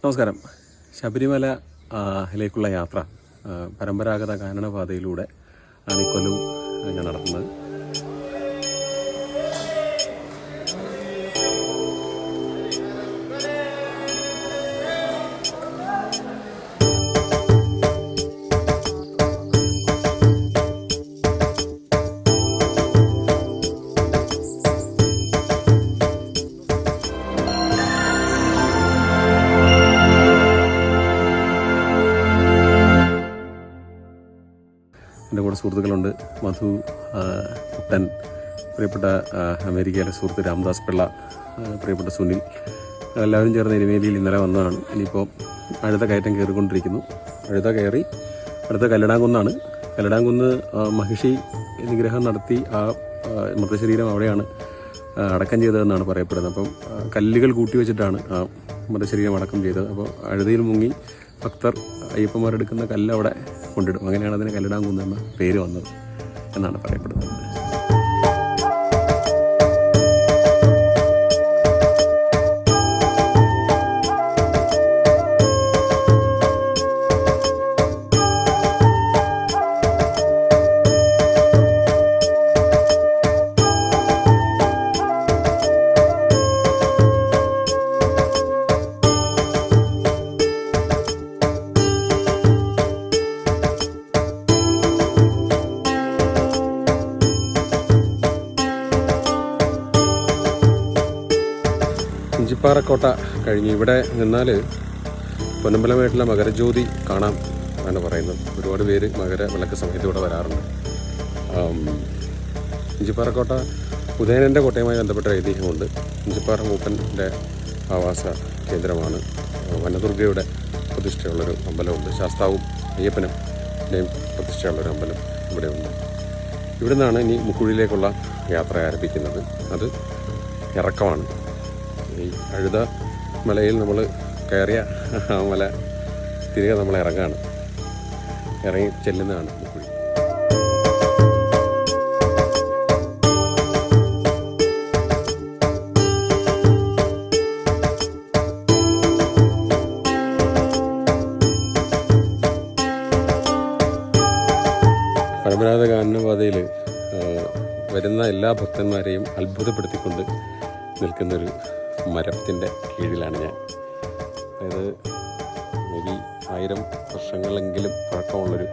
നമസ്കാരം. ശബരിമലയിലേക്കുള്ള യാത്ര പരമ്പരാഗത കാനനപാതയിലൂടെ ആണ് ഇക്കൊല്ലവും ഞാൻ നടത്തുന്നത്. എൻ്റെ കൂടെ സുഹൃത്തുക്കളുണ്ട്. മധു, കുട്ടൻ, പ്രിയപ്പെട്ട അമേരിക്കയിലെ സുഹൃത്ത് രാംദാസ് പിള്ള, പ്രിയപ്പെട്ട സുനിൽ, എല്ലാവരും ചേർന്ന് എരുമേലിയിൽ ഇന്നലെ വന്നതാണ്. ഇനിയിപ്പോൾ അടുത്ത കയറ്റം കയറിക്കൊണ്ടിരിക്കുന്നു. കയറി അടുത്ത കല്ലടാംകുന്നാണ്. കല്ലടാംകുന്ന് മഹിഷി നിഗ്രഹം നടത്തി ആ മൃതശരീരം അവിടെയാണ് അടക്കം ചെയ്തതെന്നാണ് പറയപ്പെടുന്നത്. അപ്പം കല്ലുകൾ കൂട്ടി വെച്ചിട്ടാണ് ആ മൃതശരീരം അടക്കം ചെയ്തത്. അപ്പോൾ അഴുതയിൽ മുങ്ങി ഭക്തർ അയ്യപ്പന്മാരെടുക്കുന്ന കല്ല് അവിടെ കൊണ്ടിടും. അങ്ങനെയാണ് അതിന് കല്ലടാംകുന്ന് എന്ന പേര് വന്നത് എന്നാണ് പറയപ്പെടുന്നത്. ഇഞ്ചിപ്പാറക്കോട്ട കഴിഞ്ഞ് ഇവിടെ നിന്നാൽ പൊന്നമ്പലമേട്ടിലെ മകരജ്യോതി കാണാം എന്നാണ് പറയുന്നത്. ഒരുപാട് പേര് മകര വിളക്ക് സമയത്ത് ഇവിടെ വരാറുണ്ട്. ഇഞ്ചിപ്പാറക്കോട്ട ഉദയനൻ്റെ കോട്ടയുമായി ബന്ധപ്പെട്ട ഐതിഹ്യമുണ്ട്. ഇഞ്ചിപ്പാറ മൂപ്പൻ്റെ ആവാസ കേന്ദ്രമാണ്. വനദുർഗയുടെ പ്രതിഷ്ഠയുള്ളൊരു അമ്പലമുണ്ട്. ശാസ്താവും അയ്യപ്പനും പ്രതിഷ്ഠയുള്ളൊരു അമ്പലം ഇവിടെയുണ്ട്. ഇവിടെ നിന്നാണ് ഇനി മുക്കുഴിയിലേക്കുള്ള യാത്ര ആരംഭിക്കുന്നത്. അത് ഇറക്കമാണ്. ഈ അഴുത മലയിൽ നമ്മൾ കയറിയ ആ മല തിരികെ നമ്മൾ ഇറങ്ങി ചെല്ലുന്നതാണ് മുക്കുഴി. പരമ്പരാഗത കാനനപാതയിൽ വരുന്ന എല്ലാ ഭക്തന്മാരെയും അത്ഭുതപ്പെടുത്തിക്കൊണ്ട് നിൽക്കുന്നൊരു മരത്തിൻ്റെ കീഴിലാണ് ഞാൻ. അതായത് ഒരു 1000 വർഷങ്ങളെങ്കിലും പഴക്കമുള്ളൊരു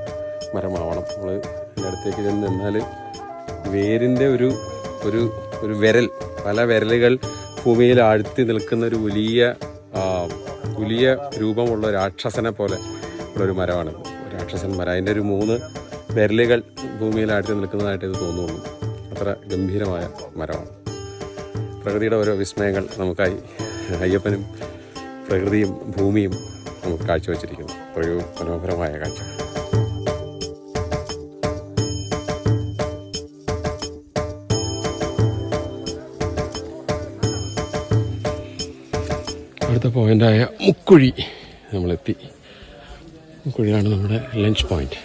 മരമാവണം. നമ്മൾ ഇതിൻ്റെ അടുത്തേക്ക് ചെന്ന് നിന്നാൽ വേരിൻ്റെ ഒരു വിരൽ, പല വിരലുകൾ ഭൂമിയിൽ ആഴ്ത്തി നിൽക്കുന്ന ഒരു വലിയ രൂപമുള്ള രാക്ഷസനെ പോലെ ഉള്ളൊരു മരമാണിത്. രാക്ഷസൻ മരം. അതിൻ്റെ ഒരു 3 വിരലുകൾ ഭൂമിയിൽ ആഴ്ത്തി നിൽക്കുന്നതായിട്ട് ഇത് തോന്നുന്നു. അത്ര ഗംഭീരമായ മരമാണ്. പ്രകൃതിയുടെ ഓരോ വിസ്മയങ്ങൾ നമുക്കായി അയ്യപ്പനും പ്രകൃതിയും ഭൂമിയും നമുക്ക് കാഴ്ചവെച്ചിരിക്കുന്നു. ഒരു മനോഹരമായ കാഴ്ച. അടുത്ത പോയിൻ്റായ മുക്കുഴി നമ്മളെത്തി. മുക്കുഴിയാണ് നമ്മുടെ ലഞ്ച് പോയിൻ്റ്.